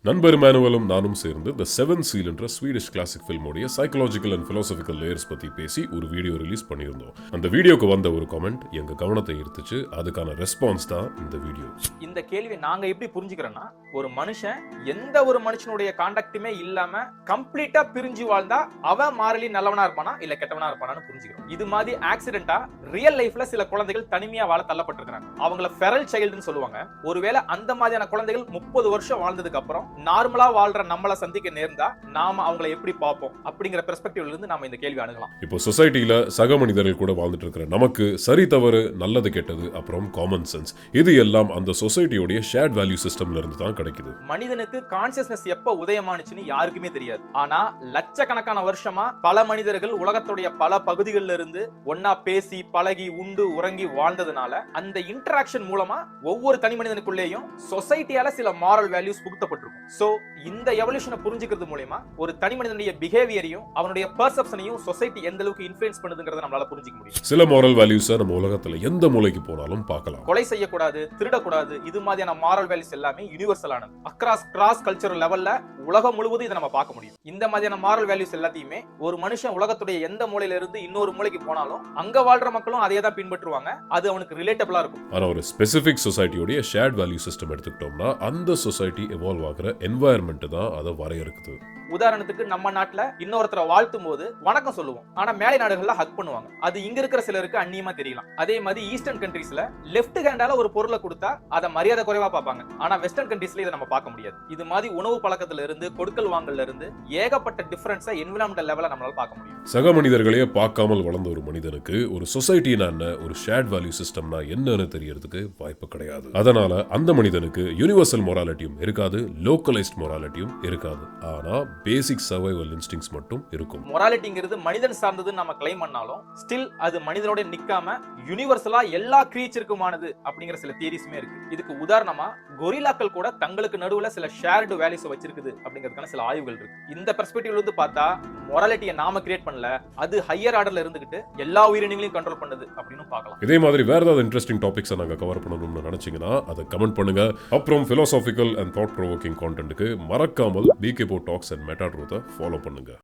நண்பர் மேனுவலும் நானும் சேர்ந்து த செவன் சீல் என்ற ஸ்வீடிஷ் கிளாசிக் ஃபில்மோடைய சைக்காலஜிக்கல் அண்ட் பிலாசபிக்கல் லேயர்ஸ் பத்தி பேசி ஒரு வீடியோ ரிலீஸ் பண்ணியிருந்தோம். அந்த வீடியோக்கு வந்த ஒரு கமெண்ட் எங்க கவனத்தை ஈர்த்துச்சு. அதுக்கான ரெஸ்பான்ஸ் தான் இந்த வீடியோ. இந்த கேள்வி நாங்க எப்படி புரிஞ்சுக்கிறோம்னா, ஒரு மனுஷன் எந்த ஒரு மனுஷனுடைய கான்டாக்டுமே இல்லாம கம்ப்ளீட்டா பிரிஞ்சு வாழ்ந்தா அவன் மாறலி நல்லவனா இருப்பானா இல்ல கெட்டவனா இருப்பானான்னு புரிஞ்சுக்கிறோம். இது மாதிரி ஆக்சிடென்டா ரியல் லைஃப்ல சில குழந்தைகள் தனிமையா வாழ தள்ளப்பட்டிருக்காங்க. அவங்கள ஃபெரல் சைல்டுன்னு சொல்லுவாங்க. ஒருவேளை அந்த மாதிரியான குழந்தைகள் 30 வருஷம் வாழ்ந்ததுக்கு அப்புறம் நார்மலா வாழ்ற நம்மள சந்திக்க நேர்ந்தா நாம அவங்களை எப்படி பார்ப்போம் அப்படிங்கிற பெர்ஸ்பெக்டிவ்ல இருந்து நாம இந்த கேள்வி அணுகலாம். இப்போ சொசைட்டில சக மனிதர்கள் கூட வாழ்ந்துட்டு இருக்கிற நமக்கு சரி தவறு, நல்லது கெட்டது, அப்புறம் காமன் சென்ஸ், இது எல்லாம் அந்த சொசைட்டியோட ஷேர்ட் வேல்யூ சிஸ்டம்ல இருந்து தான் கிடைக்குது. மனிதனுக்கு கான்சியஸ்னஸ் எப்ப உதயமானுச்சுன்னு யாருக்குமே தெரியாது. ஆனா லட்சக்கணக்கான வருஷமா பல மனிதர்கள் உலகத்துடைய பல பகுதிகளில் இருந்து ஒன்னா பேசி பழகி உண்டு உறங்கி வாழ்ந்ததுனால அந்த இன்டராக்ஷன் மூலமா ஒவ்வொரு தனி மனிதனுக்குள்ளேயும் சொசைட்டியால சில மாரல் வேல்யூஸ் புகுத்தப்பட்டிருக்கும். சோ இந்த எவல்யூஷனை புரிஞ்சுக்கிறது மூலமா ஒரு தனி மனிதனுடைய பிஹேவியரையும் அவனுடைய பெர்செப்ஷனையும் சொசைட்டி எந்த அளவுக்கு இன்ஃப்ளூயன்ஸ் பண்ணுதுங்கறத நம்மளால புரிஞ்சிக்க முடியும். சில மாரல் வேல்யூஸை நம்ம உலகத்துல எந்த மூலைக்கு போனாலும் பார்க்கலாம். கொலை செய்யக்கூடாது, திருடக்கூடாது, இது மாதிரியான மாரல் வேல்யூஸ் எல்லாமே யூனிவர்சலானது. அக்ராஸ் கிராஸ் கல்ச்சரல் லெவல்ல உலகம் முழுவதும் இதை நம்ம பார்க்க முடியும். இந்த மாதிரியான மாரல் வேல்யூஸ் எல்லாத்தையுமே ஒரு மனுஷன் உலகத்துடைய எந்த மூலையில இருந்து இன்னொரு மூலைக்கு போனாலும் அங்க வாழ்ற மக்களும் அதே தான் பின்பற்றுவாங்க. அது அவனுக்கு ரிலேட்டபிளா இருக்கும். ஆனா ஒரு ஸ்பெசிபிக் சொசைட்டியோட ஷேர்ட் வேல்யூ சிஸ்டம் எடுத்துக்கிட்டோம்னா அந்த சொசைட்டி எவால்வ் ஆகிற என்வாயர்மெண்ட் தான் அதை வரையறுக்குது. உதாரணத்துக்கு நம்ம நாட்டுல இன்னொருத்தரை வாழ்த்தும் போது வணக்கம் சொல்லுவோம். ஆனா மேலை நாடுகள்ல ஹக் பண்ணுவாங்க. அது இங்க இருக்கிற சிலருக்கு அந்நியமா தெரியலாம். அதே மாதிரி ஈஸ்டர்ன் கண்ட்ரீஸ்ல லெஃப்ட் ஹேண்டால ஒரு பொருளை கொடுத்தா அதை மரியாதை குறைவா பார்ப்பாங்க. ஆனா வெஸ்டர்ன் கண்ட்ரீஸ்ல இதை நம்ம பார்க்க முடியாது. இது மாதிரி உணவு பழக்கத்துல இருந்து கொடுக்கல் வாங்கல்ல இருந்து ஏகப்பட்ட டிஃபரன்ஸை என்விரான்மெண்டல் லெவல்ல நம்மளால பார்க்க முடியும். சக மனிதர்களையே பார்க்காமல் வளர்ந்த ஒரு மனிதனுக்கு ஒரு சொசைட்டினா என்ன, ஒரு ஷேர்ட் வேல்யூ சிஸ்டம்னா என்னன்னு தெரியறதுக்கு வாய்ப்பு கிடையாது. அதனால அந்த மனிதனுக்கு யூனிவர்சல் மொராலிட்டியும் இருக்காது, லோக்கலைஸ்ட் மொராலிட்டியும் இருக்காது. ஆனா பேசிக் சர்வைவல் இன்ஸ்டிங்ஸ் மட்டும் இருக்கும். மொராலிட்டிங்கிறது மனிதன் சார்ந்ததுன்னு நம்ம கிளைம் பண்ணாலும் ஸ்டில் அது மனிதனோட நிக்காம யூனிவர்சலா எல்லா கிரீச்சருக்குமானது அப்படிங்கிற சில தியரிஸ்மே இருக்கு. இதுக்கு உதாரணமா கொரில்லாக்கள் கூட தங்களுக்கு நடுவுல சில ஷேர்டு வேல்யூஸ் வச்சிருக்குது அப்படிங்கிறதுக்கான சில ஆய்வுகள் இருக்கு. இந்த பெர்ஸ்பெக்டிவ்ல இருந்து பார்த்தா மொராலிட்டியை நாம கிரியேட் பண்ணல, அது ஹையர் ஆர்டர்ல இருந்துகிட்டு எல்லா உயிரினங்களையும் கண்ட்ரோல் பண்ணுது அப்படின்னு பார்க்கலாம். இதே மாதிரி வேற ஏதாவது இன்ட்ரெஸ்டிங் டாபிக்ஸ் நாங்க கவர் பண்ணணும்னு நினைச்சீங்கன்னா அதை கமெண்ட் பண்ணுங்க. அப்புறம் philosophical and thought provoking content-க்கு மறக்காமல் BKPO Talks and Meta Truth-ஐ ஃபாலோ பண்ணுங்க.